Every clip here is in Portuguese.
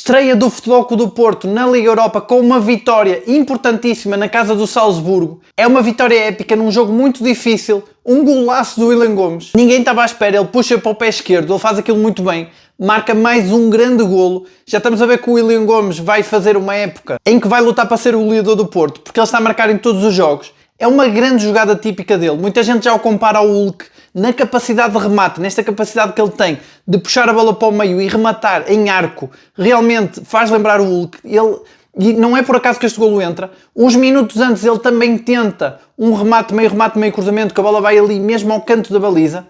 Estreia do Futebol Clube do Porto na Liga Europa com uma vitória importantíssima na casa do Salzburgo. É uma vitória épica num jogo muito difícil, um golaço do Willian Gomes. Ninguém estava à espera, ele puxa para o pé esquerdo, ele faz aquilo muito bem, marca mais um grande golo. Já estamos a ver que o Willian Gomes vai fazer uma época em que vai lutar para ser o goleador do Porto, porque ele está a marcar em todos os jogos. É uma grande jogada típica dele. Muita gente já o compara ao Hulk na capacidade de remate, nesta capacidade que ele tem de puxar a bola para o meio e rematar em arco. Realmente faz lembrar o Hulk. E não é por acaso que este golo entra. Uns minutos antes ele também tenta um remate, meio cruzamento, que a bola vai ali mesmo ao canto da baliza.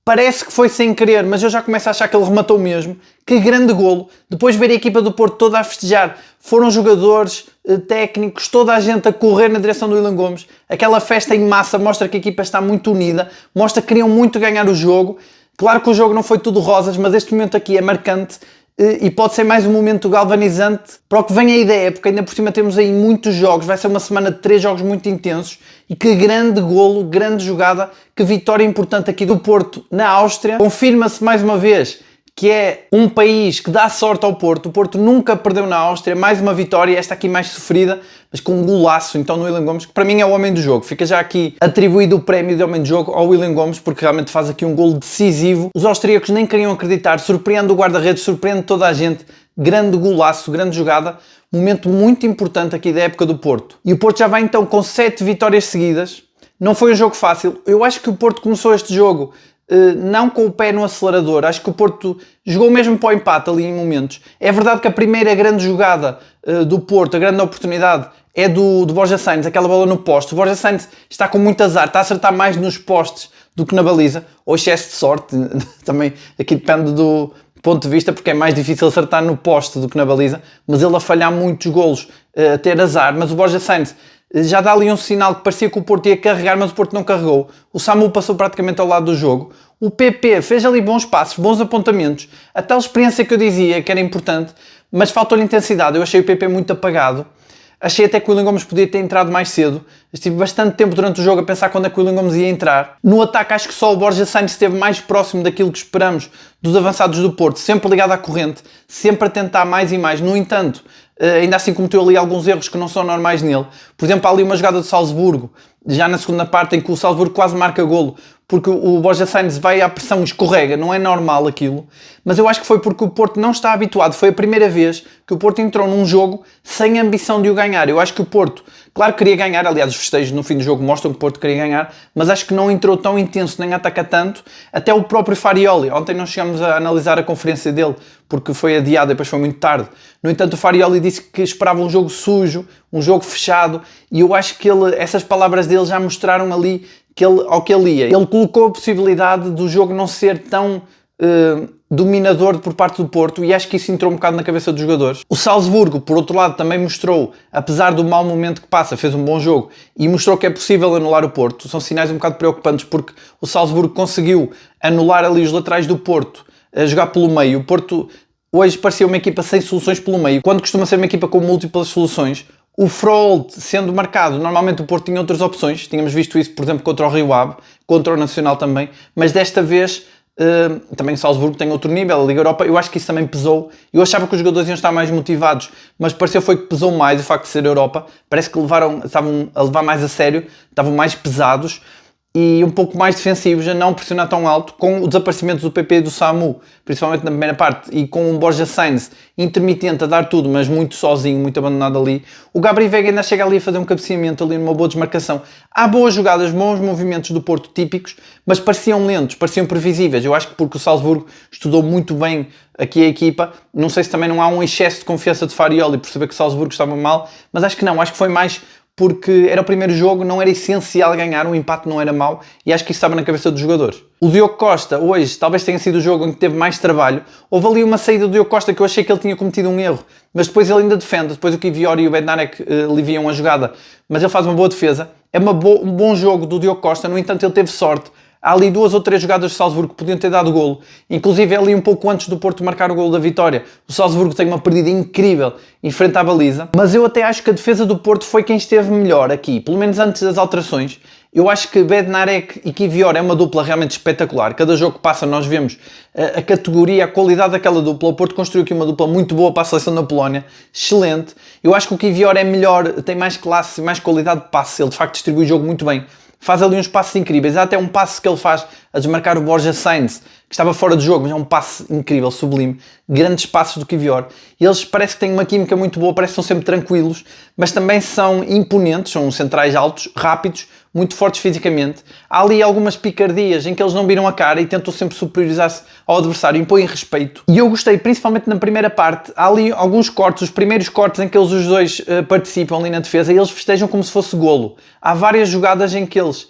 Parece que foi sem querer, mas eu já começo a achar que ele rematou mesmo. Que grande golo. Depois ver a equipa do Porto toda a festejar. Foram jogadores, técnicos, toda a gente a correr na direção do Willian Gomes. Aquela festa em massa mostra que a equipa está muito unida. Mostra que queriam muito ganhar o jogo. Claro que o jogo não foi tudo rosas, mas este momento aqui é marcante. E pode ser mais um momento galvanizante para o que vem aí da época. Ainda por cima temos aí muitos jogos, vai ser uma semana de 3 jogos muito intensos e que grande golo, grande jogada, que vitória importante aqui do Porto na Áustria. Confirma-se mais uma vez que é um país que dá sorte ao Porto. O Porto nunca perdeu na Áustria, mais uma vitória, esta aqui mais sofrida, mas com um golaço então no Willian Gomes, que para mim é o homem do jogo. Fica já aqui atribuído o prémio de homem do jogo ao Willian Gomes, porque realmente faz aqui um golo decisivo. Os austríacos nem queriam acreditar, surpreende o guarda-redes, surpreende toda a gente. Grande golaço, grande jogada, momento muito importante aqui da época do Porto. E o Porto já vai então com 7 vitórias seguidas. Não foi um jogo fácil. Eu acho que o Porto começou este jogo não com o pé no acelerador. Acho que o Porto jogou mesmo para o empate ali em momentos. É verdade que a primeira grande jogada do Porto, a grande oportunidade, é do Borja Sainz, aquela bola no poste. O Borja Sainz está com muito azar, está a acertar mais nos postes do que na baliza, ou excesso de sorte, também aqui depende do ponto de vista, porque é mais difícil acertar no poste do que na baliza, mas ele a falhar muitos golos, a ter azar. Mas o Borja Sainz já dá ali um sinal que parecia que o Porto ia carregar, mas o Porto não carregou. O Samu passou praticamente ao lado do jogo. O PP fez ali bons passos, bons apontamentos. A tal experiência que eu dizia que era importante, mas faltou-lhe intensidade. Eu achei o PP muito apagado. Achei até que o Willian Gomes podia ter entrado mais cedo. Estive bastante tempo durante o jogo a pensar quando é que o Willian Gomes ia entrar. No ataque acho que só o Borja Sainz esteve mais próximo daquilo que esperamos dos avançados do Porto, sempre ligado à corrente, sempre a tentar mais e mais. No entanto, ainda assim cometeu ali alguns erros que não são normais nele. Por exemplo, há ali uma jogada de Salzburgo, já na segunda parte, em que o Salzburgo quase marca golo, porque o Borja Sainz vai à pressão e escorrega, não é normal aquilo, mas eu acho que foi porque o Porto não está habituado, foi a primeira vez que o Porto entrou num jogo sem ambição de o ganhar. Eu acho que o Porto, claro que queria ganhar, aliás os festejos no fim do jogo mostram que o Porto queria ganhar, mas acho que não entrou tão intenso, nem ataca tanto. Até o próprio Farioli, ontem não chegamos a analisar a conferência dele, porque foi adiado e depois foi muito tarde. No entanto, o Farioli disse que esperava um jogo sujo, um jogo fechado, e eu acho que essas palavras dele já mostraram ali ao que ele ia. Ele colocou a possibilidade do jogo não ser tão dominador por parte do Porto, e acho que isso entrou um bocado na cabeça dos jogadores. O Salzburgo, por outro lado, também mostrou, apesar do mau momento que passa, fez um bom jogo e mostrou que é possível anular o Porto. São sinais um bocado preocupantes, porque o Salzburgo conseguiu anular ali os laterais do Porto a jogar pelo meio. O Porto hoje parecia uma equipa sem soluções pelo meio, quando costuma ser uma equipa com múltiplas soluções. O Froholt sendo marcado, normalmente o Porto tinha outras opções, tínhamos visto isso, por exemplo, contra o Rio Ave, contra o Nacional também, mas desta vez também o Salzburgo tem outro nível, a Liga Europa, eu acho que isso também pesou. Eu achava que os jogadores iam estar mais motivados, mas pareceu foi que pesou mais o facto de ser Europa. Parece que estavam a levar mais a sério, estavam mais pesados e um pouco mais defensivos, a não pressionar tão alto, com o desaparecimento do PP e do Samu, principalmente na primeira parte, e com o Borja Sainz intermitente a dar tudo, mas muito sozinho, muito abandonado ali. O Gabri Veiga ainda chega ali a fazer um cabeceamento, ali numa boa desmarcação. Há boas jogadas, bons movimentos do Porto típicos, mas pareciam lentos, pareciam previsíveis. Eu acho que porque o Salzburgo estudou muito bem aqui a equipa, não sei se também não há um excesso de confiança de Farioli por saber que o Salzburgo estava mal, mas acho que não, acho que foi mais porque era o primeiro jogo, não era essencial ganhar, o empate não era mau, e acho que isso estava na cabeça dos jogadores. O Diogo Costa, hoje, talvez tenha sido o jogo em que teve mais trabalho. Houve ali uma saída do Diogo Costa que eu achei que ele tinha cometido um erro, mas depois ele ainda defende, depois o Kivior e o Bednarek aliviam a jogada, mas ele faz uma boa defesa. É um bom jogo do Diogo Costa, no entanto ele teve sorte. Há ali 2 ou 3 jogadas de Salzburgo que podiam ter dado golo. Inclusive ali um pouco antes do Porto marcar o golo da vitória. O Salzburgo tem uma perdida incrível em frente à baliza. Mas eu até acho que a defesa do Porto foi quem esteve melhor aqui. Pelo menos antes das alterações. Eu acho que Bednarek e Kiwior é uma dupla realmente espetacular. Cada jogo que passa nós vemos a categoria, a qualidade daquela dupla. O Porto construiu aqui uma dupla muito boa para a seleção da Polónia, excelente. Eu acho que o Kiwior é melhor, tem mais classe, mais qualidade de passe, ele de facto distribui o jogo muito bem. Faz ali uns passos incríveis, há até um passe que ele faz a desmarcar o Borja Sainz, que estava fora de jogo, mas é um passe incrível, sublime. Grandes passos do Kiwior. E eles parece que têm uma química muito boa, parece que estão sempre tranquilos, mas também são imponentes, são centrais altos, rápidos, muito fortes fisicamente. Há ali algumas picardias em que eles não viram a cara e tentam sempre superiorizar-se ao adversário, impõem respeito. E eu gostei, principalmente na primeira parte, há ali alguns cortes, os primeiros cortes em que eles os dois participam ali na defesa e eles festejam como se fosse golo. Há várias jogadas em que eles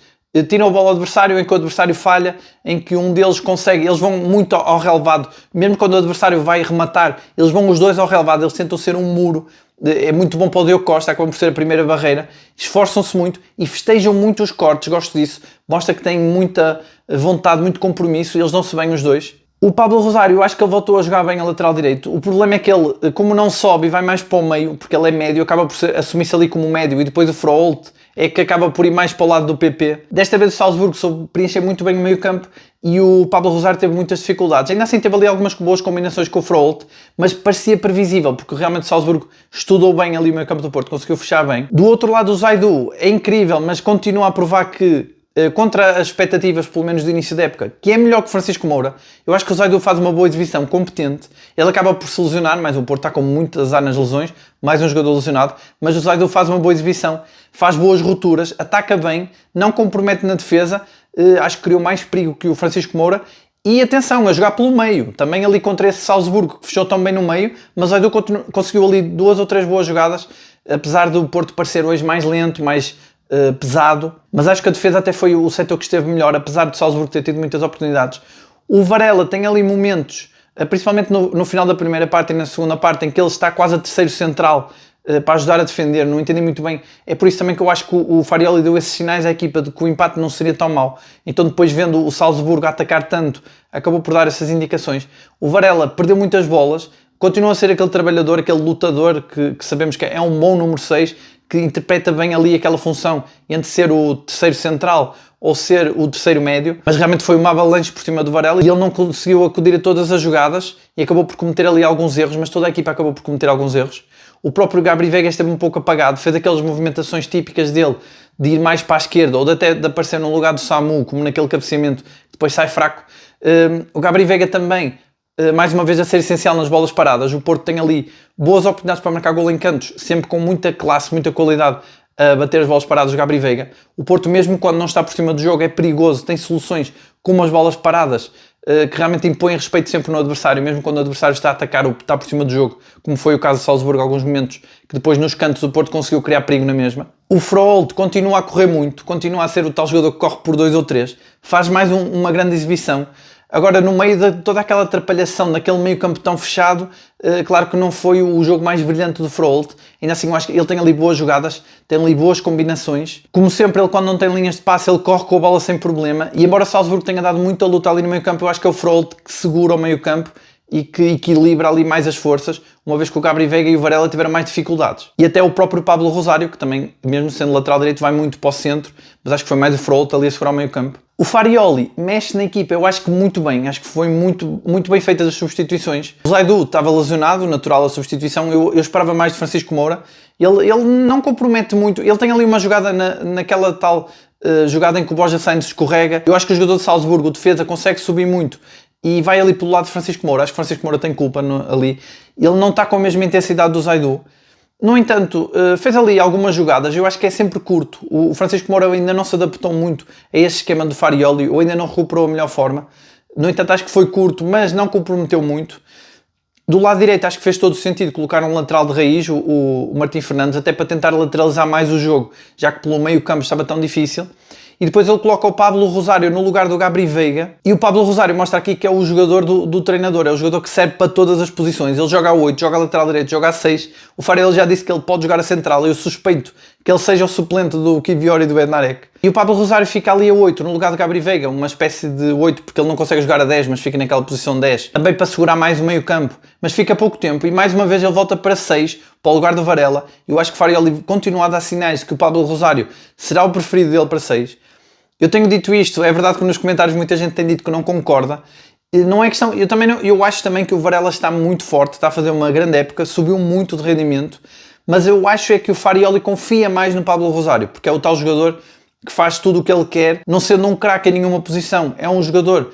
tiram a bola ao adversário, em que o adversário falha, em que um deles consegue, eles vão muito ao relevado, mesmo quando o adversário vai rematar, eles vão os dois ao relevado, eles tentam ser um muro. É muito bom para o Diogo Costa, acabam por ser a primeira barreira, esforçam-se muito e festejam muito os cortes, gosto disso, mostra que têm muita vontade, muito compromisso e eles dão-se bem os dois. O Pablo Rosário, eu acho que ele voltou a jogar bem a lateral direito. O problema é que ele, como não sobe e vai mais para o meio, porque ele é médio, acaba por assumir-se ali como médio e depois o Froholt é que acaba por ir mais para o lado do PP. Desta vez o Salzburgo soube preencher muito bem o meio campo e o Pablo Rosário teve muitas dificuldades. Ainda assim teve ali algumas boas combinações com o Froholt, mas parecia previsível, porque realmente o Salzburgo estudou bem ali o meio campo do Porto, conseguiu fechar bem. Do outro lado o Zaidu é incrível, mas continua a provar que contra as expectativas, pelo menos do início da época, que é melhor que Francisco Moura. Eu acho que o Zaidu faz uma boa exibição, competente. Ele acaba por se lesionar, mas o Porto está com muito azar nas lesões, mais um jogador lesionado, mas o Zaidu faz uma boa exibição, faz boas rupturas, ataca bem, não compromete na defesa, acho que criou mais perigo que o Francisco Moura. E atenção, a jogar pelo meio, também ali contra esse Salzburgo, que fechou tão bem no meio, mas o Zaidu conseguiu ali 2 ou 3 boas jogadas, apesar do Porto parecer hoje mais lento, mais pesado, mas acho que a defesa até foi o setor que esteve melhor, apesar de Salzburgo ter tido muitas oportunidades. O Varela tem ali momentos, principalmente no final da primeira parte e na segunda parte, em que ele está quase a terceiro central para ajudar a defender, não entendi muito bem. É por isso também que eu acho que o Farioli deu esses sinais à equipa de que o empate não seria tão mau. Então depois vendo o Salzburgo a atacar tanto, acabou por dar essas indicações. O Varela perdeu muitas bolas, continua a ser aquele trabalhador, aquele lutador que sabemos que é um bom número 6, que interpreta bem ali aquela função entre ser o terceiro central ou ser o terceiro médio, mas realmente foi uma avalanche por cima do Varela e ele não conseguiu acudir a todas as jogadas e acabou por cometer ali alguns erros, mas toda a equipa acabou por cometer alguns erros. O próprio Gabri Veiga esteve um pouco apagado, fez aquelas movimentações típicas dele de ir mais para a esquerda ou de até de aparecer no lugar do Samu, como naquele cabeceamento, depois sai fraco. O Gabri Veiga também, mais uma vez a ser essencial nas bolas paradas. O Porto tem ali boas oportunidades para marcar golo em cantos, sempre com muita classe, muita qualidade a bater as bolas paradas do Gabri Veiga. O Porto, mesmo quando não está por cima do jogo, é perigoso, tem soluções como as bolas paradas, que realmente impõem respeito sempre no adversário, mesmo quando o adversário está a atacar ou está por cima do jogo, como foi o caso de Salzburgo, alguns momentos que depois nos cantos o Porto conseguiu criar perigo na mesma. O Froholt continua a correr muito, continua a ser o tal jogador que corre por 2 ou 3, faz mais uma grande exibição. Agora, no meio de toda aquela atrapalhação, naquele meio campo tão fechado, claro que não foi o jogo mais brilhante do Froholt. Ainda assim, eu acho que ele tem ali boas jogadas, tem ali boas combinações. Como sempre, ele quando não tem linhas de passe, ele corre com a bola sem problema. E embora o Salzburgo tenha dado muita luta ali no meio campo, eu acho que é o Froholt que segura o meio campo e que equilibra ali mais as forças, uma vez que o Gabri Veiga e o Varela tiveram mais dificuldades. E até o próprio Pablo Rosário, que também, mesmo sendo lateral direito, vai muito para o centro, mas acho que foi mais o Froholt ali a segurar o meio campo. O Farioli mexe na equipa, eu acho que muito bem, acho que foi muito bem feitas as substituições. O Zaidu estava lesionado, natural a substituição, eu esperava mais de Francisco Moura. Ele não compromete muito, ele tem ali uma jogada naquela tal jogada em que o Borja Sainz escorrega. Eu acho que o jogador de Salzburgo, o defesa, consegue subir muito e vai ali pelo lado de Francisco Moura. Acho que Francisco Moura tem culpa ali. Ele não está com a mesma intensidade do Zaidu. No entanto, fez ali algumas jogadas, eu acho que é sempre curto. O Francisco Moura ainda não se adaptou muito a este esquema do Farioli, ou ainda não recuperou a melhor forma. No entanto, acho que foi curto, mas não comprometeu muito. Do lado direito, acho que fez todo o sentido colocar um lateral de raiz, o Martim Fernandes, até para tentar lateralizar mais o jogo, já que pelo meio campo estava tão difícil. E depois ele coloca o Pablo Rosário no lugar do Gabri Veiga. E o Pablo Rosário mostra aqui que é o jogador do treinador, é o jogador que serve para todas as posições. Ele joga a 8, joga a lateral direito, joga a 6. O Farioli já disse que ele pode jogar a central. Eu suspeito que ele seja o suplente do Kiwior e do Bednarek. E o Pablo Rosário fica ali a 8, no lugar do Gabri Veiga, uma espécie de 8, porque ele não consegue jogar a 10, mas fica naquela posição 10. Também para segurar mais o meio campo, mas fica pouco tempo. E mais uma vez ele volta para 6, para o lugar do Varela. Eu acho que o Farioli continua a dar sinais de que o Pablo Rosário será o preferido dele para 6. Eu tenho dito isto, é verdade que nos comentários muita gente tem dito que não concorda. Não é questão, eu também não, eu acho também que o Varela está muito forte, está a fazer uma grande época, subiu muito de rendimento, mas eu acho é que o Farioli confia mais no Pablo Rosário, porque é o tal jogador que faz tudo o que ele quer, não sendo um craque em nenhuma posição. É um jogador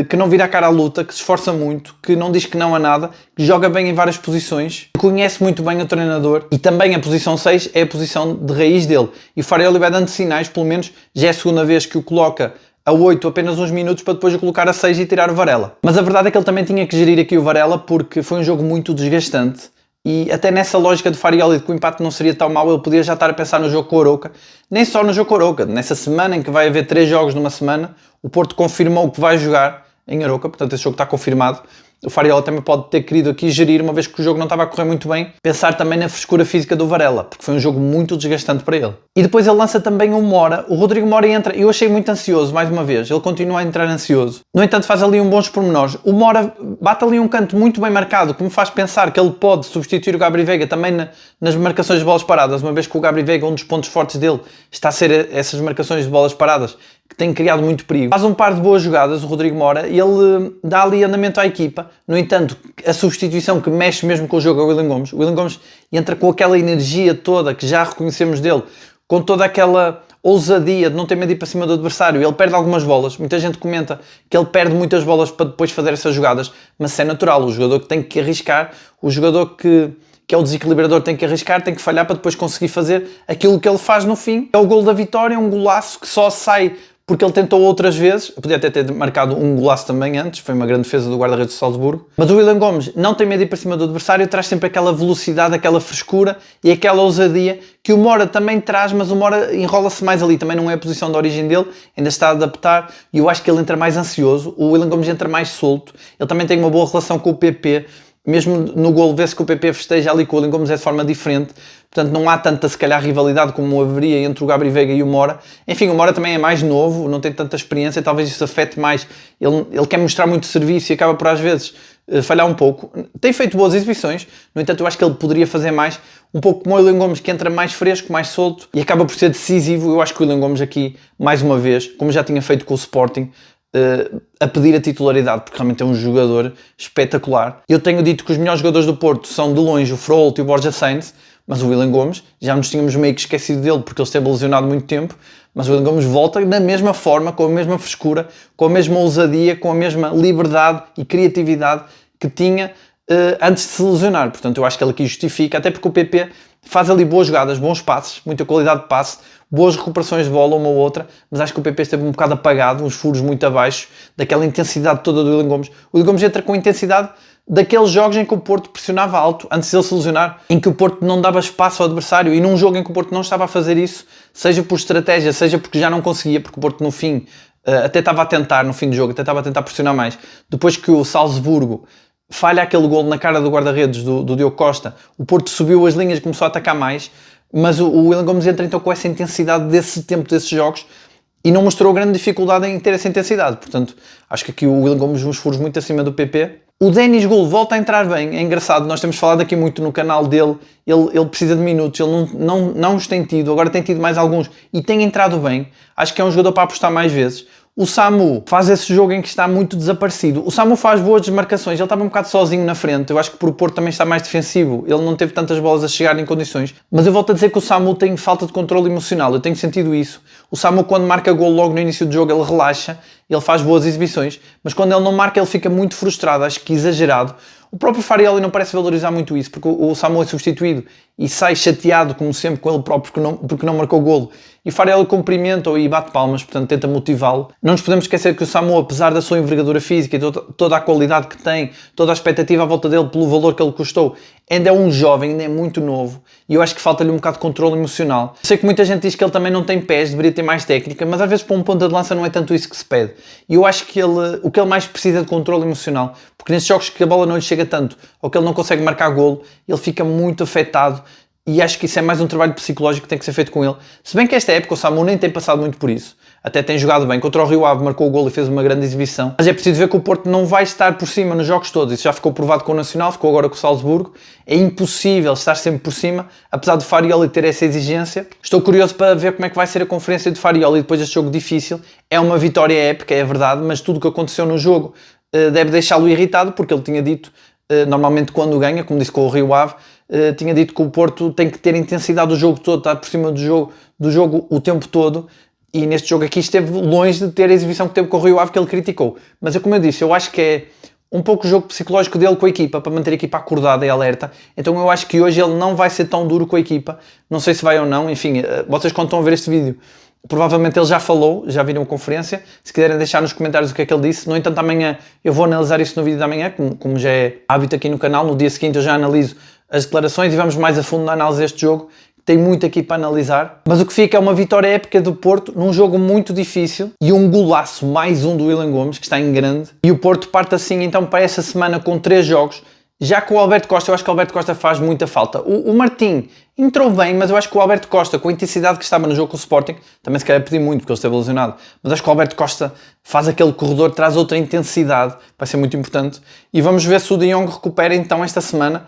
que não vira a cara à luta, que se esforça muito, que não diz que não a nada, que joga bem em várias posições, conhece muito bem o treinador e também a posição 6 é a posição de raiz dele. E o Farioli vai dando sinais, pelo menos já é a segunda vez que o coloca a 8 apenas uns minutos para depois o colocar a 6 e tirar o Varela. Mas a verdade é que ele também tinha que gerir aqui o Varela porque foi um jogo muito desgastante. E até nessa lógica de Farioli de que o empate não seria tão mau, ele podia já estar a pensar no jogo com o Arouca. Nem só no jogo com o Arouca. Nessa semana em que vai haver 3 jogos numa semana, o Porto confirmou que vai jogar em Arouca, portanto esse jogo está confirmado. O Farioli também pode ter querido aqui gerir, uma vez que o jogo não estava a correr muito bem, pensar também na frescura física do Varela, porque foi um jogo muito desgastante para ele. E depois ele lança também o Mora. O Rodrigo Mora entra, eu achei muito ansioso, mais uma vez, ele continua a entrar ansioso. No entanto faz ali bons pormenores. O Mora bate ali um canto muito bem marcado, que me faz pensar que ele pode substituir o Gabri Veiga também nas marcações de bolas paradas, uma vez que o Gabri Veiga, um dos pontos fortes dele, está a ser essas marcações de bolas paradas, que tem criado muito perigo. Faz um par de boas jogadas, o Rodrigo Mora, e ele dá ali andamento à equipa. No entanto, a substituição que mexe mesmo com o jogo é o Willian Gomes. O Willian Gomes entra com aquela energia toda que já reconhecemos dele, com toda aquela ousadia de não ter medo de ir para cima do adversário. Ele perde algumas bolas. Muita gente comenta que ele perde muitas bolas para depois fazer essas jogadas, mas isso é natural. O jogador que tem que arriscar, o jogador que é o desequilibrador, tem que arriscar, tem que falhar para depois conseguir fazer aquilo que ele faz no fim. É o golo da vitória, um golaço que só sai porque ele tentou outras vezes, podia até ter marcado um golaço também antes, foi uma grande defesa do guarda-redes de Salzburgo, mas o Willian Gomes não tem medo de ir para cima do adversário, traz sempre aquela velocidade, aquela frescura e aquela ousadia que o Mora também traz, mas o Mora enrola-se mais ali, também não é a posição de origem dele, ainda está a adaptar e eu acho que ele entra mais ansioso, o Willian Gomes entra mais solto, ele também tem uma boa relação com o PP, mesmo no golo vê-se que o PP festeja ali com o Willian Gomes é de forma diferente, portanto não há tanta se calhar rivalidade como haveria entre o Gabri Veiga e o Mora. Enfim, o Mora também é mais novo, não tem tanta experiência, talvez isso afete mais, ele quer mostrar muito serviço e acaba por às vezes falhar um pouco. Tem feito boas exibições, no entanto eu acho que ele poderia fazer mais, um pouco como o Willian Gomes, que entra mais fresco, mais solto e acaba por ser decisivo. Eu acho que o Willian Gomes aqui, mais uma vez, como já tinha feito com o Sporting, a pedir a titularidade, porque realmente é um jogador espetacular. Eu tenho dito que os melhores jogadores do Porto são de longe o Frolt e o Borja Sainz, mas o Willian Gomes, já nos tínhamos meio que esquecido dele porque ele esteve lesionado muito tempo, mas o Willian Gomes volta da mesma forma, com a mesma frescura, com a mesma ousadia, com a mesma liberdade e criatividade que tinha antes de se lesionar. Portanto, eu acho que ele aqui justifica, até porque o PP faz ali boas jogadas, bons passes, muita qualidade de passe, boas recuperações de bola, uma ou outra, mas acho que o PP esteve um bocado apagado, uns furos muito abaixo daquela intensidade toda do Willian Gomes. O Willian Gomes entra com a intensidade daqueles jogos em que o Porto pressionava alto, antes de ele se lesionar, em que o Porto não dava espaço ao adversário, e num jogo em que o Porto não estava a fazer isso, seja por estratégia, seja porque já não conseguia, porque o Porto no fim, até estava a tentar, no fim do jogo, até estava a tentar pressionar mais, depois que o Salzburgo falha aquele golo na cara do guarda-redes do Diogo Costa, o Porto subiu as linhas e começou a atacar mais, mas o Willian Gomes entra então com essa intensidade desse tempo, desses jogos, e não mostrou grande dificuldade em ter essa intensidade. Portanto, acho que aqui o Willian Gomes uns furos muito acima do PP. O Denis Gul volta a entrar bem, é engraçado, nós temos falado aqui muito no canal dele, ele precisa de minutos, ele não os tem tido, agora tem tido mais alguns e tem entrado bem, acho que é um jogador para apostar mais vezes. O Samu faz esse jogo em que está muito desaparecido. O Samu faz boas desmarcações, ele estava um bocado sozinho na frente. Eu acho que por o Porto também está mais defensivo. Ele não teve tantas bolas a chegar em condições. Mas eu volto a dizer que o Samu tem falta de controle emocional. Eu tenho sentido isso. O Samu, quando marca gol logo no início do jogo, ele relaxa, ele faz boas exibições. Mas quando ele não marca, ele fica muito frustrado, acho que exagerado. O próprio Farioli não parece valorizar muito isso, porque o Samu é substituído e sai chateado, como sempre, com ele próprio porque não marcou golo. E o Farioli cumprimenta-o e bate palmas, portanto tenta motivá-lo. Não nos podemos esquecer que o Samu, apesar da sua envergadura física e toda a qualidade que tem, toda a expectativa à volta dele pelo valor que ele custou, ainda é um jovem, ainda é muito novo. E eu acho que falta-lhe um bocado de controle emocional. Sei que muita gente diz que ele também não tem pés, deveria ter mais técnica, mas às vezes para um ponta de lança não é tanto isso que se pede. E eu acho que o que ele mais precisa é de controle emocional, porque nesses jogos que a bola não lhe chega tanto, ou que ele não consegue marcar golo, ele fica muito afetado. e acho que isso é mais um trabalho psicológico que tem que ser feito com ele. Se bem que esta época o Samu nem tem passado muito por isso. Até tem jogado bem. Contra o Rio Ave marcou o golo e fez uma grande exibição. Mas é preciso ver que o Porto não vai estar por cima nos jogos todos. Isso já ficou provado com o Nacional, ficou agora com o Salzburgo. É impossível estar sempre por cima, apesar de Farioli ter essa exigência. Estou curioso para ver como é que vai ser a conferência de Farioli depois deste jogo difícil. É uma vitória épica, é verdade, mas tudo o que aconteceu no jogo deve deixá-lo irritado, porque ele tinha dito, normalmente quando ganha, como disse com o Rio Ave, tinha dito que o Porto tem que ter intensidade do jogo todo, estar por cima do jogo o tempo todo. E neste jogo aqui esteve longe de ter a exibição que teve com o Rio Ave, que ele criticou. Mas como eu disse, eu acho que é um pouco o jogo psicológico dele com a equipa, para manter a equipa acordada e alerta. Então eu acho que hoje ele não vai ser tão duro com a equipa. Não sei se vai ou não. Enfim, vocês quando estão a ver este vídeo, provavelmente ele já falou, já viram a conferência. Se quiserem deixar nos comentários o que é que ele disse. No entanto, amanhã eu vou analisar isso no vídeo da manhã, como já é hábito aqui no canal. No dia seguinte eu já analiso as declarações e vamos mais a fundo na análise deste jogo. Tem muito aqui para analisar, mas o que fica é uma vitória épica do Porto num jogo muito difícil e um golaço, mais um do Willian Gomes, que está em grande. E o Porto parte assim então para essa semana com 3 jogos, já com o Alberto Costa. Eu acho que o Alberto Costa faz muita falta. O Martim entrou bem, mas eu acho que o Alberto Costa, com a intensidade que estava no jogo com o Sporting, também se calhar pedir muito porque ele esteve lesionado, mas acho que o Alberto Costa faz aquele corredor, traz outra intensidade, vai ser muito importante. E vamos ver se o De Jong recupera então esta semana.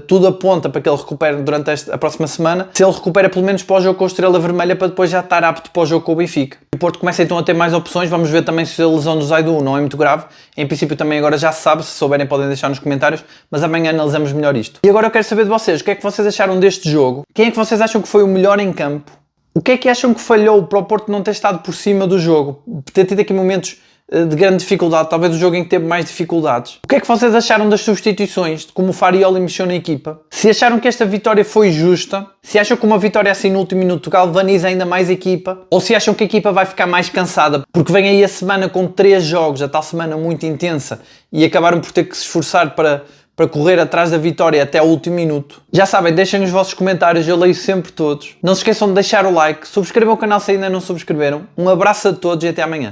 Tudo aponta para que ele recupere durante a próxima semana. Se ele recupera pelo menos para o jogo com a Estrela Vermelha, para depois já estar apto para o jogo com o Benfica. O Porto começa então a ter mais opções. Vamos ver também se a lesão do Zaidu não é muito grave. Em princípio também agora já se sabe, se souberem podem deixar nos comentários, mas amanhã analisamos melhor isto. E agora eu quero saber de vocês, o que é que vocês acharam deste jogo? Quem é que vocês acham que foi o melhor em campo? O que é que acham que falhou para o Porto não ter estado por cima do jogo? Ter tido aqui momentos de grande dificuldade, talvez o jogo em que teve mais dificuldades. O que é que vocês acharam das substituições, de como o Farioli mexeu na equipa? Se acharam que esta vitória foi justa? Se acham que uma vitória assim no último minuto galvaniza ainda mais a equipa? Ou se acham que a equipa vai ficar mais cansada? Porque vem aí a semana com 3 jogos, a tal semana muito intensa, e acabaram por ter que se esforçar para correr atrás da vitória até ao último minuto. Já sabem, deixem os vossos comentários, eu leio sempre todos. Não se esqueçam de deixar o like, subscrevam o canal se ainda não subscreveram. Um abraço a todos e até amanhã.